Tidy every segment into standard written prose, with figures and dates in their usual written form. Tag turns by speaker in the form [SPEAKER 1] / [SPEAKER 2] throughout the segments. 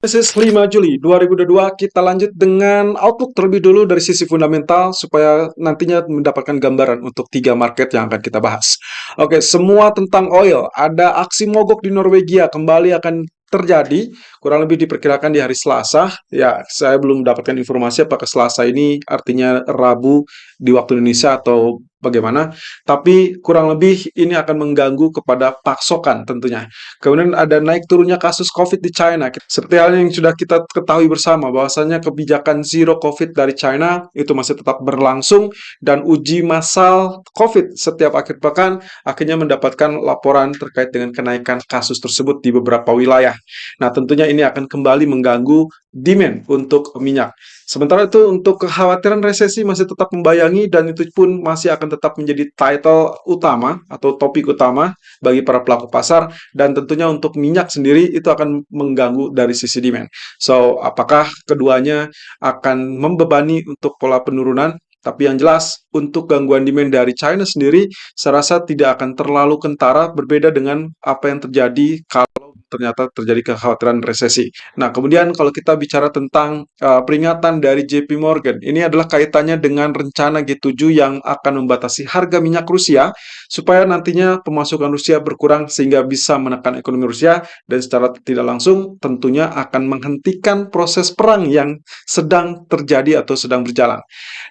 [SPEAKER 1] This is 5 Juli 2022, kita lanjut dengan outlook terlebih dulu dari sisi fundamental supaya nantinya mendapatkan gambaran untuk tiga market yang akan kita bahas. Oke, semua tentang oil. Ada aksi mogok di Norwegia kembali akan terjadi, kurang lebih diperkirakan di hari Selasa. Ya, saya belum mendapatkan informasi apakah Selasa ini artinya Rabu di waktu Indonesia atau bagaimana, tapi kurang lebih ini akan mengganggu kepada pasokan tentunya. Kemudian ada naik turunnya kasus COVID di China. Seperti halnya yang sudah kita ketahui bersama, bahwasanya kebijakan zero COVID dari China itu masih tetap berlangsung dan uji massal COVID setiap akhir pekan akhirnya mendapatkan laporan terkait dengan kenaikan kasus tersebut di beberapa wilayah. Nah, tentunya ini akan kembali mengganggu demand untuk minyak. Sementara itu untuk kekhawatiran resesi masih tetap membayangi dan itu pun masih akan tetap menjadi title utama atau topik utama bagi para pelaku pasar dan tentunya untuk minyak sendiri itu akan mengganggu dari sisi demand. So, apakah keduanya akan membebani untuk pola penurunan? Tapi yang jelas, untuk gangguan demand dari China sendiri, saya rasa tidak akan terlalu kentara berbeda dengan apa yang terjadi kalau ternyata terjadi kekhawatiran resesi. Nah, kemudian kalau kita bicara tentang peringatan dari JP Morgan, ini adalah kaitannya dengan rencana G7 yang akan membatasi harga minyak Rusia supaya nantinya pemasukan Rusia berkurang sehingga bisa menekan ekonomi Rusia dan secara tidak langsung tentunya akan menghentikan proses perang yang sedang terjadi atau sedang berjalan.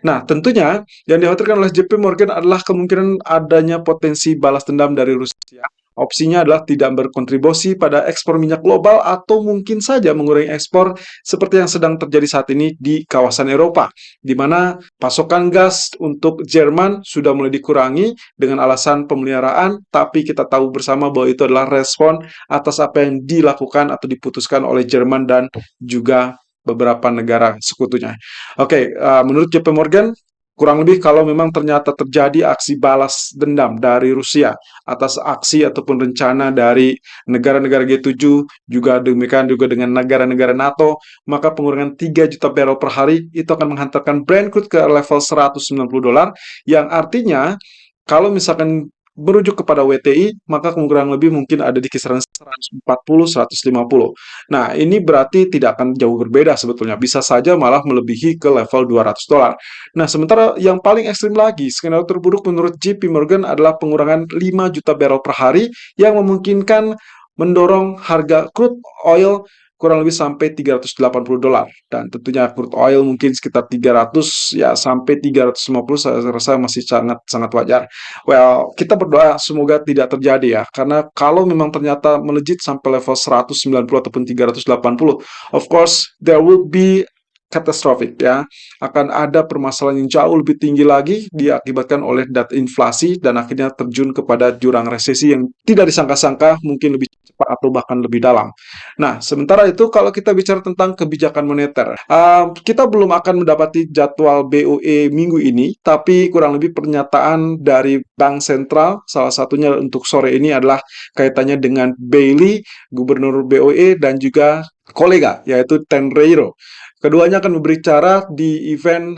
[SPEAKER 1] Nah, tentunya yang dikhawatirkan oleh JP Morgan adalah kemungkinan adanya potensi balas dendam dari Rusia. Opsinya adalah tidak berkontribusi pada ekspor minyak global atau mungkin saja mengurangi ekspor seperti yang sedang terjadi saat ini di kawasan Eropa, di mana pasokan gas untuk Jerman sudah mulai dikurangi dengan alasan pemeliharaan, tapi kita tahu bersama bahwa itu adalah respon atas apa yang dilakukan atau diputuskan oleh Jerman dan juga beberapa negara sekutunya. Oke, menurut JP Morgan, kurang lebih kalau memang ternyata terjadi aksi balas dendam dari Rusia atas aksi ataupun rencana dari negara-negara G7, juga demikian juga dengan negara-negara NATO, maka pengurangan 3 juta barrel per hari itu akan menghantarkan Brent crude ke level $190, yang artinya kalau misalkan merujuk kepada WTI, maka kemungkinan lebih mungkin ada di kisaran 140-150. Nah, ini berarti tidak akan jauh berbeda sebetulnya. Bisa saja malah melebihi ke level $200. Nah, sementara yang paling ekstrim lagi, skenario terburuk menurut JP Morgan adalah pengurangan 5 juta barrel per hari yang memungkinkan mendorong harga crude oil kurang lebih sampai $380, dan tentunya crude oil mungkin sekitar 300 ya sampai 350 saya rasa masih sangat sangat wajar. Well, kita berdoa semoga tidak terjadi ya, karena kalau memang ternyata melejit sampai level 190 ataupun 380, of course there will be catastrophic ya, akan ada permasalahan yang jauh lebih tinggi lagi diakibatkan oleh data inflasi dan akhirnya terjun kepada jurang resesi yang tidak disangka-sangka, mungkin lebih cepat atau bahkan lebih dalam. Nah, sementara itu kalau kita bicara tentang kebijakan moneter, kita belum akan mendapati jadwal BOE minggu ini, tapi kurang lebih pernyataan dari Bank Sentral, salah satunya untuk sore ini adalah kaitannya dengan Bailey, Gubernur BOE, dan juga kolega, yaitu Tenreiro. Keduanya akan berbicara di event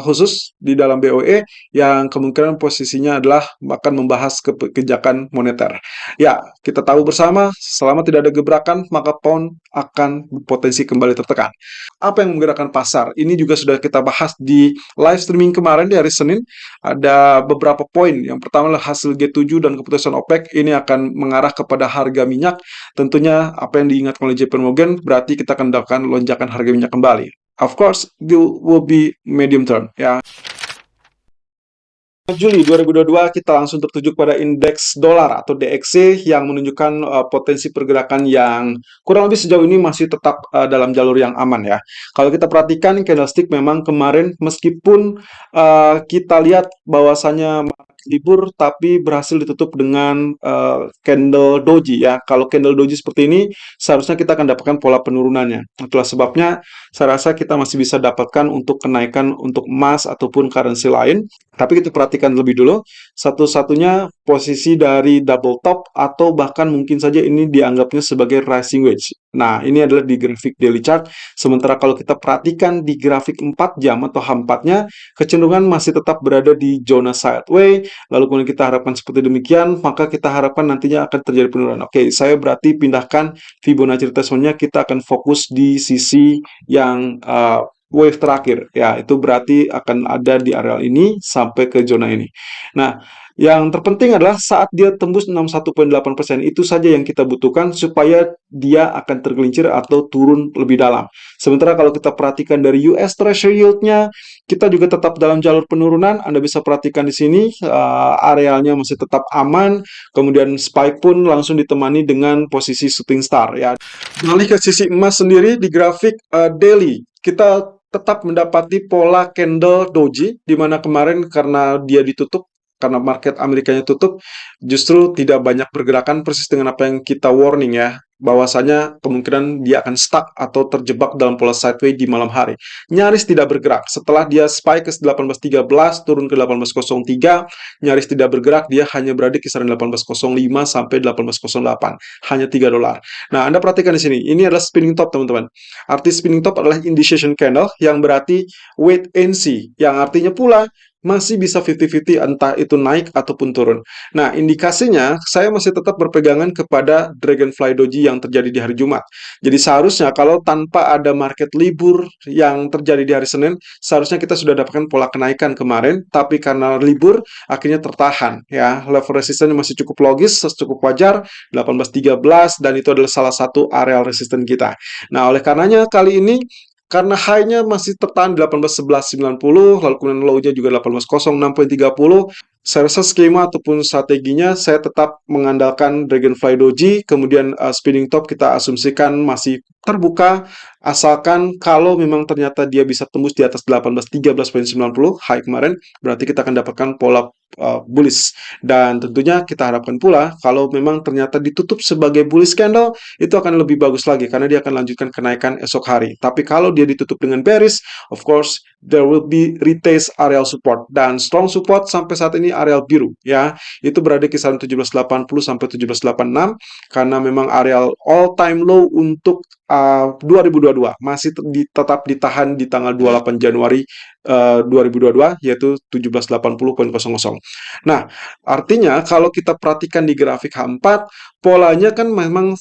[SPEAKER 1] khusus di dalam BOE yang kemungkinan posisinya adalah akan membahas kebijakan moneter. Ya, kita tahu bersama, selama tidak ada gebrakan, maka pound akan potensi kembali tertekan. Apa yang menggerakkan pasar? Ini juga sudah kita bahas di live streaming kemarin di hari Senin. Ada beberapa poin. Yang pertama adalah hasil G7 dan keputusan OPEC. Ini akan mengarah kepada harga minyak. Tentunya apa yang diingatkan oleh JP Morgan berarti kita akan mendapatkan lonjakan harga minyak kembali. Of course, it will be medium term ya. Juli 2022 kita langsung tertuju pada indeks dolar atau DXY yang menunjukkan potensi pergerakan yang kurang lebih sejauh ini masih tetap dalam jalur yang aman ya. Kalau kita perhatikan candlestick memang kemarin meskipun kita lihat bahwasanya libur tapi berhasil ditutup dengan candle doji ya. Kalau candle doji seperti ini seharusnya kita akan dapatkan pola penurunannya. Itulah sebabnya saya rasa kita masih bisa dapatkan untuk kenaikan untuk emas ataupun currency lain. Tapi kita perhatikan perhatikan lebih dulu. Satu-satunya posisi dari double top atau bahkan mungkin saja ini dianggapnya sebagai rising wedge. Nah, ini adalah di grafik daily chart. Sementara kalau kita perhatikan di grafik 4 jam atau H4-nya, kecenderungan masih tetap berada di zona sideways. Lalu kemudian kita harapkan seperti demikian, maka kita harapkan nantinya akan terjadi penurunan. Oke, saya berarti pindahkan Fibonacci retracement-nya, kita akan fokus di sisi yang wave terakhir. Ya, itu berarti akan ada di area ini sampai ke zona ini. Nah, yang terpenting adalah saat dia tembus 61,8%, itu saja yang kita butuhkan supaya dia akan tergelincir atau turun lebih dalam. Sementara kalau kita perhatikan dari US Treasury yield-nya, kita juga tetap dalam jalur penurunan. Anda bisa perhatikan di sini, arealnya masih tetap aman. Kemudian spike pun langsung ditemani dengan posisi shooting star. Ya. Beralih ke sisi emas sendiri di grafik daily, kita tetap mendapati pola candle doji, di mana kemarin karena dia ditutup, karena market Amerikanya tutup, justru tidak banyak pergerakan, persis dengan apa yang kita warning ya, bahwasanya kemungkinan dia akan stuck atau terjebak dalam pola sideways di malam hari. Nyaris tidak bergerak. Setelah dia spike ke 18.13, turun ke 18.03, nyaris tidak bergerak, dia hanya berada di kisaran 18.05 sampai 18.08, hanya $3. Nah, Anda perhatikan di sini, ini adalah spinning top, teman-teman. Arti spinning top adalah indecision candle, yang berarti wait and see, yang artinya pula masih bisa 50-50 entah itu naik ataupun turun. Nah, indikasinya saya masih tetap berpegangan kepada Dragonfly Doji yang terjadi di hari Jumat. Jadi seharusnya kalau tanpa ada market libur yang terjadi di hari Senin, seharusnya kita sudah dapatkan pola kenaikan kemarin, tapi karena libur akhirnya tertahan ya. Level resistannya masih cukup logis, cukup wajar, 18.13, dan itu adalah salah satu area resisten kita. Nah, oleh karenanya kali ini karena high-nya masih tertahan 18.1190, lalu kemudian low-nya juga 18.06.30, saya rasa skema ataupun strateginya saya tetap mengandalkan Dragonfly Doji, kemudian spinning top kita asumsikan masih terbuka, asalkan kalau memang ternyata dia bisa tembus di atas 18.13.90 high kemarin, berarti kita akan dapatkan pola bullish. Dan tentunya kita harapkan pula kalau memang ternyata ditutup sebagai bullish candle, itu akan lebih bagus lagi karena dia akan lanjutkan kenaikan esok hari. Tapi kalau dia ditutup dengan bearish, of course there will be retest areal support, dan strong support sampai saat ini areal biru ya, itu berada kisaran 1780 sampai 1786, karena memang areal all time low untuk 2022 masih tetap ditahan di tanggal 28 Januari 2022, yaitu 1780.00. Nah, artinya kalau kita perhatikan di grafik H4, polanya kan memang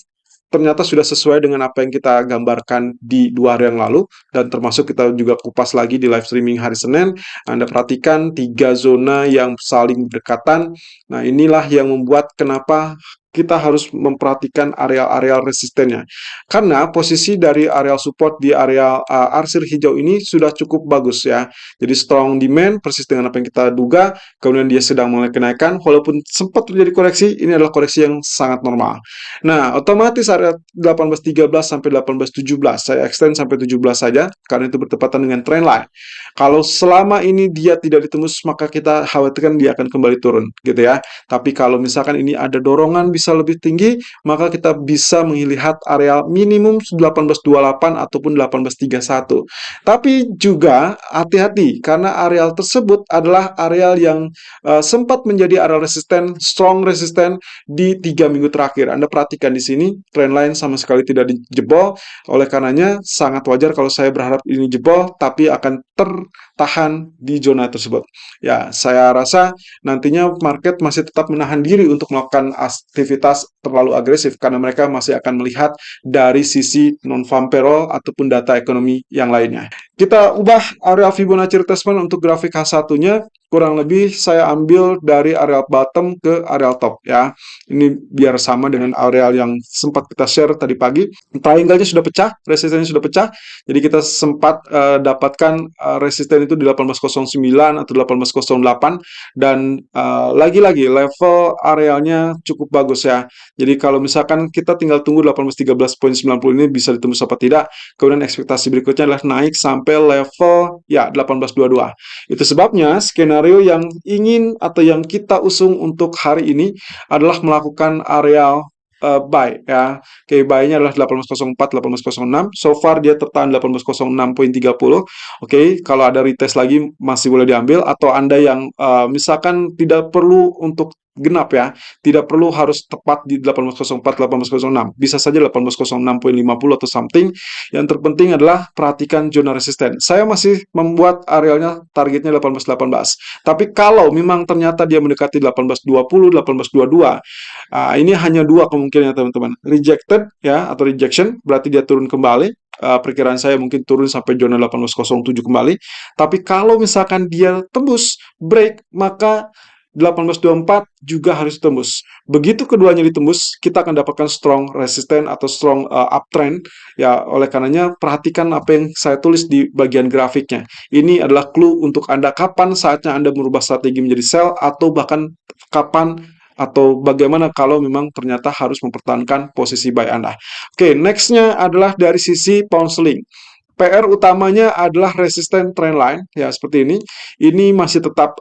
[SPEAKER 1] ternyata sudah sesuai dengan apa yang kita gambarkan di 2 hari yang lalu, dan termasuk kita juga kupas lagi di live streaming hari Senin. Anda perhatikan 3 zona yang saling berdekatan. Nah, inilah yang membuat kenapa kita harus memperhatikan areal-areal resistennya. Karena posisi dari areal support di area arsir hijau ini sudah cukup bagus ya. Jadi strong demand, persis dengan apa yang kita duga. Kemudian dia sedang mulai kenaikan, walaupun sempat terjadi koreksi, ini adalah koreksi yang sangat normal. Nah, otomatis area 18.13 sampai 18.17, saya extend sampai 17 saja, karena itu bertepatan dengan trendline. Kalau selama ini dia tidak ditembus, maka kita khawatirkan dia akan kembali turun, gitu ya. Tapi kalau misalkan ini ada dorongan bisa lebih tinggi, maka kita bisa melihat area minimum 18.28 ataupun 18.31. Tapi juga hati-hati, karena areal tersebut adalah areal yang sempat menjadi area resisten, strong resisten di 3 minggu terakhir. Anda perhatikan di sini, trendline sama sekali tidak dijebol, oleh karenanya sangat wajar kalau saya berharap ini jebol, tapi akan tertahan di zona tersebut. Ya, saya rasa nantinya market masih tetap menahan diri untuk melakukan aktivitas terlalu agresif, karena mereka masih akan melihat dari sisi non-farm payroll ataupun data ekonomi yang lainnya. Kita ubah area Fibonacci retracement untuk grafik H1-nya, kurang lebih saya ambil dari area bottom ke area top ya. Ini biar sama dengan area yang sempat kita share tadi pagi. Triangle-nya sudah pecah, resistennya sudah pecah. Jadi kita sempat dapatkan resisten itu di 18.09 atau 18.08, dan lagi-lagi level arealnya cukup bagus ya. Jadi kalau misalkan kita tinggal tunggu 18.13.90 ini bisa ditembus apa tidak, kemudian ekspektasi berikutnya adalah naik sampai level ya 18.22. Itu sebabnya skenario yang ingin atau yang kita usung untuk hari ini adalah melakukan areal buy ya. Oke, buy-nya adalah 1804, 1806. So far dia tertahan 1806.30. Oke, kalau ada retest lagi masih boleh diambil, atau Anda yang misalkan tidak perlu untuk genap ya, tidak perlu harus tepat di 1804, 1806. Bisa saja 1806.50 atau something. Yang terpenting adalah perhatikan zona resisten. Saya masih membuat arealnya targetnya 1818. Tapi kalau memang ternyata dia mendekati 1820, 1822, ini hanya dua kemungkinan teman-teman. Rejected ya, atau rejection, berarti dia turun kembali. Perkiraan saya mungkin turun sampai zona 1807 kembali. Tapi kalau misalkan dia tembus break, maka 1824 juga harus tembus. Begitu keduanya ditembus, kita akan dapatkan strong resistance atau strong uptrend. Ya, oleh karenanya perhatikan apa yang saya tulis di bagian grafiknya. Ini adalah clue untuk Anda kapan saatnya Anda merubah strategi menjadi sell, atau bahkan kapan atau bagaimana kalau memang ternyata harus mempertahankan posisi buy Anda. Oke, nextnya adalah dari sisi pound sterling. PR utamanya adalah resisten trendline ya, seperti ini. Ini masih tetap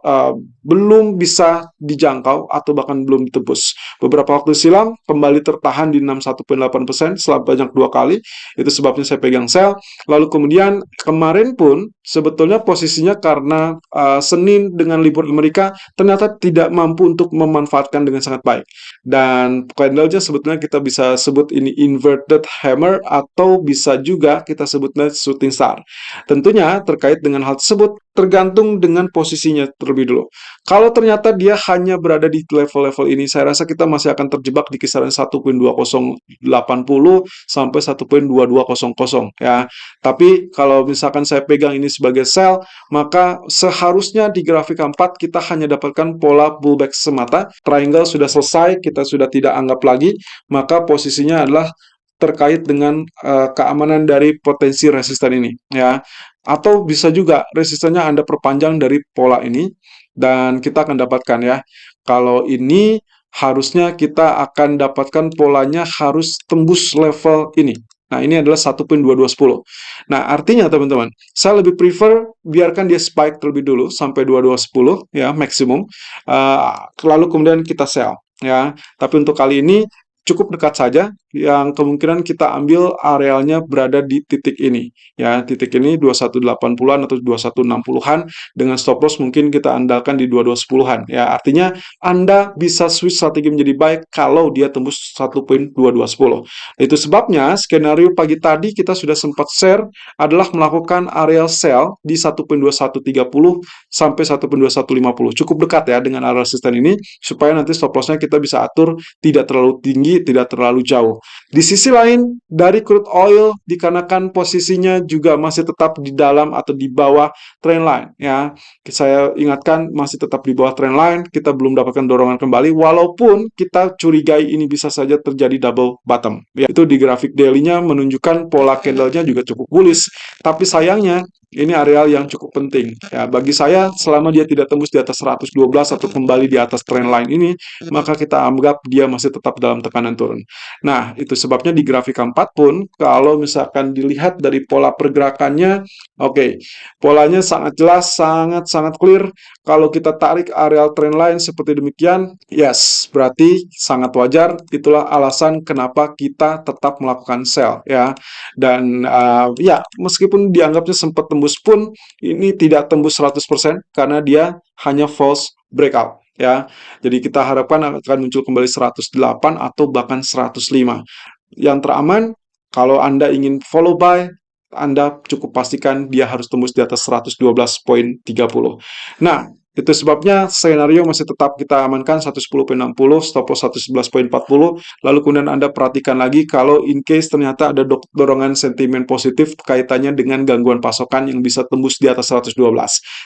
[SPEAKER 1] belum bisa dijangkau atau bahkan belum ditembus. Beberapa waktu silam kembali tertahan di 61.8% setelah banyak dua kali. Itu sebabnya saya pegang sell. Lalu kemudian kemarin pun sebetulnya posisinya karena Senin dengan libur Amerika ternyata tidak mampu untuk memanfaatkan dengan sangat baik. Dan candlenya sebetulnya kita bisa sebut ini inverted hammer, atau bisa juga kita sebutnya shooting star. Tentunya terkait dengan hal tersebut tergantung dengan posisinya terlebih dulu. Kalau ternyata dia hanya berada di level-level ini, saya rasa kita masih akan terjebak di kisaran 1.2080 sampai 1.2200 ya. Tapi kalau misalkan saya pegang ini sebagai sell, maka seharusnya di grafik 4 kita hanya dapatkan pola pullback semata. Triangle sudah selesai, kita sudah tidak anggap lagi, maka posisinya adalah terkait dengan keamanan dari potensi resisten ini ya. Atau bisa juga resistennya Anda perpanjang dari pola ini, dan kita akan dapatkan ya, kalau ini harusnya kita akan dapatkan polanya harus tembus level ini. Nah, ini adalah 1.2210. Nah, artinya teman-teman, saya lebih prefer biarkan dia spike terlebih dulu sampai 2210 ya, maksimum. Lalu kemudian kita sell ya. Tapi untuk kali ini cukup dekat saja, yang kemungkinan kita ambil arealnya berada di titik ini ya, titik ini 2180-an atau 2160-an, dengan stop loss mungkin kita andalkan di 2210-an ya. Artinya Anda bisa switch strategi menjadi buy kalau dia tembus 1.2210. Itu sebabnya skenario pagi tadi kita sudah sempat share adalah melakukan areal sell di 1.2130 sampai 1.2150. Cukup dekat ya dengan area resisten ini, supaya nanti stop loss-nya kita bisa atur tidak terlalu tinggi, tidak terlalu jauh. Di sisi lain, dari crude oil dikarenakan posisinya juga masih tetap di dalam atau di bawah trendline ya. Saya ingatkan masih tetap di bawah trendline, kita belum dapatkan dorongan kembali, walaupun kita curigai ini bisa saja terjadi double bottom. Ya, itu di grafik daily-nya menunjukkan pola candle-nya juga cukup bullish, tapi sayangnya ini areal yang cukup penting ya bagi saya. Selama dia tidak tembus di atas 112 atau kembali di atas trendline ini, maka kita anggap dia masih tetap dalam tekanan turun. Nah, itu sebabnya di grafik 4 pun kalau misalkan dilihat dari pola pergerakannya, oke, polanya sangat jelas, sangat clear. Kalau kita tarik areal trendline seperti demikian, yes, berarti sangat wajar. Itulah alasan kenapa kita tetap melakukan sell ya. Dan ya, meskipun dianggapnya sempat tembus pun, ini tidak tembus 100% karena dia hanya false breakout ya. Jadi kita harapkan akan muncul kembali 108 atau bahkan 105. Yang teraman, kalau Anda ingin follow buy, Anda cukup pastikan dia harus tembus di atas 112.30. Nah, itu sebabnya skenario masih tetap kita amankan 110.60, stop loss 111.40. Lalu kemudian Anda perhatikan lagi kalau in case ternyata ada dorongan sentimen positif kaitannya dengan gangguan pasokan yang bisa tembus di atas 112.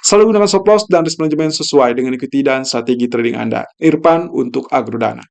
[SPEAKER 1] Selalu gunakan stop loss dan risk management sesuai dengan equity dan strategi trading Anda. Irfan untuk Agrodana.